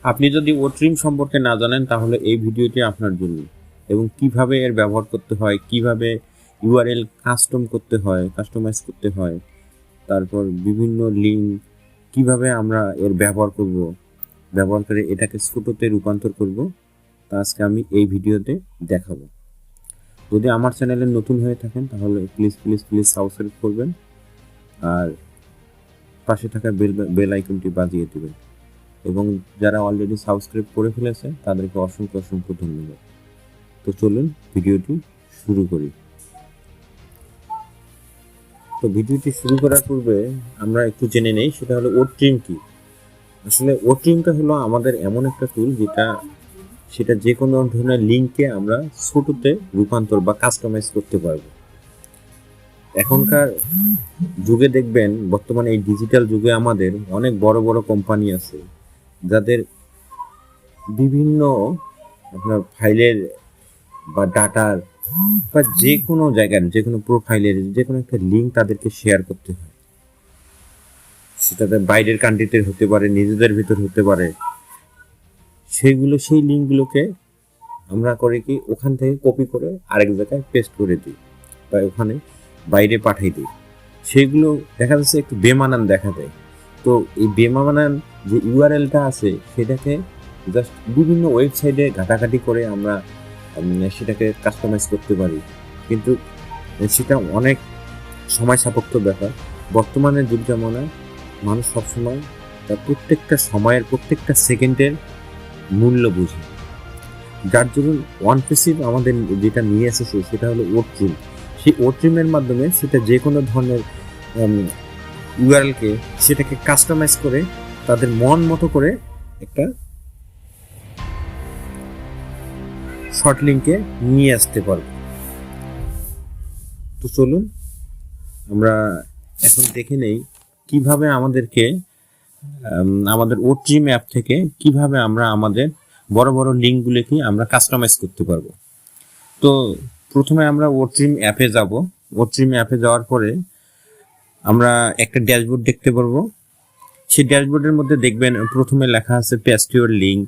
আপনি যদি ওট্রিম সম্পর্কে না জানেন তাহলে এই ভিডিওটি আপনার জন্য, এবং কিভাবে এর ব্যবহার করতে হয়, কিভাবে ইউআরএল কাস্টমাইজ করতে হয়, তারপর বিভিন্ন লিঙ্ক কিভাবে আমরা এর ব্যবহার করে এটাকে ছোটতে রূপান্তর করব, তা আজকে আমি এই ভিডিওতে দেখাবো। যদি আমার চ্যানেলে নতুন হয়ে থাকেন তাহলে প্লিজ সাবস্ক্রাইব করবেন আর পাশে থাকা বেল আইকনটি বাজিয়ে দেবেন, এবং যারা অলরেডি সাবস্ক্রাইব করে ফেলেছে তাদেরকে অসংখ্য ধন্যবাদ। তো চলুন ভিডিওটি শুরু করি। তো ভিডিওটি শুরু করার পূর্বে আমরা একটু জেনে নেই সেটা হলো ওট্রিম কি। আসলে ওট্রিমটা হলো আমাদের এমন একটা টুল সেটা যে কোনো ধরনের লিঙ্ককে আমরা ছোটতে রূপান্তর বা কাস্টমাইজ করতে পারবো। এখনকার যুগে দেখবেন, বর্তমানে এই ডিজিটাল যুগে আমাদের অনেক বড় বড় কোম্পানি আছে যাদের বিভিন্ন আপনার ফাইলের বা ডাটার বা যে কোনো জায়গার যে কোনো প্রোফাইলের যে কোনো একটা লিঙ্ক তাদেরকে শেয়ার করতে হয়। সেটাতে বাইরের কান্ট্রিতে হতে পারে, নিজেদের ভিতর হতে পারে। সেই লিঙ্কগুলোকে আমরা করে কি ওখান থেকে কপি করে আরেক জায়গায় পেস্ট করে দিই বা ওখানে বাইরে পাঠিয়ে দিই। সেগুলো দেখা যাচ্ছে একটু বেমানান দেখা দেয়। তো এই বেমানান যে ইউআরএলটা আছে সেটাকে জাস্ট বিভিন্ন ওয়েবসাইটে ঘাটাঘাটি করে আমরা সেটাকে কাস্টমাইজ করতে পারি, কিন্তু সেটা অনেক সময় সাপেক্ষ ব্যাপার। বর্তমানে যুগ জামানায় মানুষ সবসময় তার প্রত্যেকটা সময়ের প্রত্যেকটা সেকেন্ডের মূল্য বুঝে, যার জন্য অনপ্যাসিভ আমাদের যেটা নিয়ে এসেছে সেটা হলো ওট্রিম। সেই ওট্রিমের মাধ্যমে সেটা যে কোনো ধরনের ইউআরএলকে সেটাকে কাস্টমাইজ করে তাদের মন মতো করে একটা শর্ট লিঙ্কে নিয়ে আসতে পারবে। তো চলুন আমরা এখন দেখে নেই কিভাবে আমাদের ওট্রিম অ্যাপ থেকে কিভাবে আমরা আমাদের বড় বড় লিঙ্কগুলোকে আমরা কাস্টমাইজ করতে পারবো। তো প্রথমে আমরা ওট্রিম অ্যাপে যাব। ওট্রিম অ্যাপে যাওয়ার পরে আমরা একটা ড্যাশবোর্ড দেখতে পারবো। সেই ড্যাশবোর্ডের মধ্যে দেখবেন প্রথমে লেখা আছে paste your link,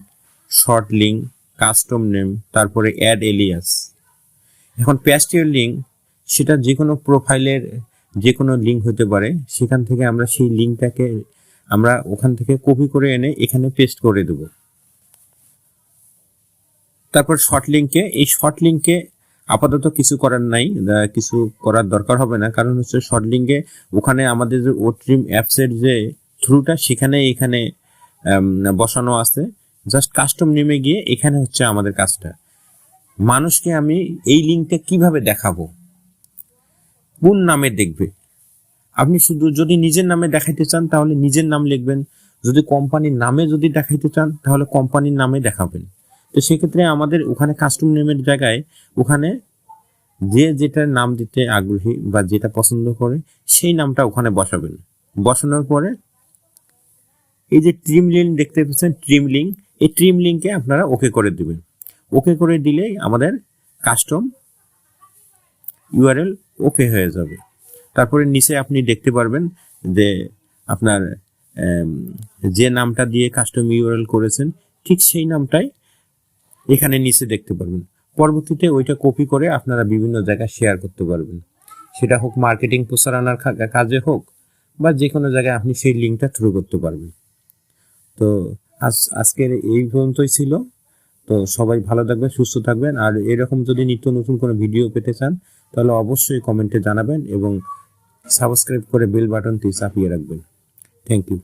short link, custom name, তারপরে অ্যাড এলিয়াস। এখন পেস্ট ইউর লিঙ্ক সেটা যে কোনো প্রোফাইলের যে কোনো লিঙ্ক হতে পারে, সেখান থেকে আমরা সেই লিঙ্কটাকে আমরা ওখান থেকে কপি করে এনে এখানে পেস্ট করে দেব। তারপর শর্ট লিঙ্কে আপাতত কিছু করার দরকার হবে না, কারণ হচ্ছে শর্ট লিঙ্কে ওখানে আমাদের যে ওট্রিম অ্যাপসের যে থ্রুটা এখানে বসানো আছে। জাস্ট কাস্টম নেমে গিয়ে এখানে হচ্ছে আমাদের কাজটা। মানুষকে আমি এই লিঙ্কটা কিভাবে দেখাবো, কোন নামে দেখবে। আপনি শুধু যদি নিজের নামে দেখাইতে চান তাহলে নিজের নাম লিখবেন, যদি কোম্পানির নামে যদি দেখাইতে চান তাহলে কোম্পানির নামে দেখাবেন। তো সেক্ষেত্রে আমাদের ওখানে কাস্টম নেমের জায়গায় ওখানে যেটার নাম দিতে আগ্রহী বা যেটা পছন্দ করে সেই নামটা ওখানে বসাবেন। বসানোর পরে এই যে ট্রিম লিঙ্ক দেখতে পাচ্ছেন, এই ট্রিম লিঙ্কে আপনারা ওকে করে দিবেন। ওকে করে দিলেই আমাদের কাস্টম ইউআরএল ওকে হয়ে যাবে। তারপরে নিচে আপনি দেখতে পারবেন যে আপনার যে নামটা দিয়ে কাস্টম ইউআরএল করেছেন ঠিক সেই নামটাই এখানে নিচে দেখতে পারবেন। পরবর্তীতে ওইটা কপি করে আপনারা বিভিন্ন জায়গায় শেয়ার করতে পারবেন, সেটা হোক মার্কেটিং প্রচারণার কাজে হোক বা যে কোনো জায়গায় আপনি সেই লিঙ্কটা থ্রু করতে পারবেন। তো আজকের এই পর্যন্তই ছিল। তো সবাই ভালো থাকবেন, সুস্থ থাকবেন, আর এরকম যদি নিত্য নতুন কোনো ভিডিও পেতে চান তাহলে অবশ্যই কমেন্টে জানাবেন এবং সাবস্ক্রাইব করে বেল বাটনটি চাপিয়ে রাখবেন। Thank you.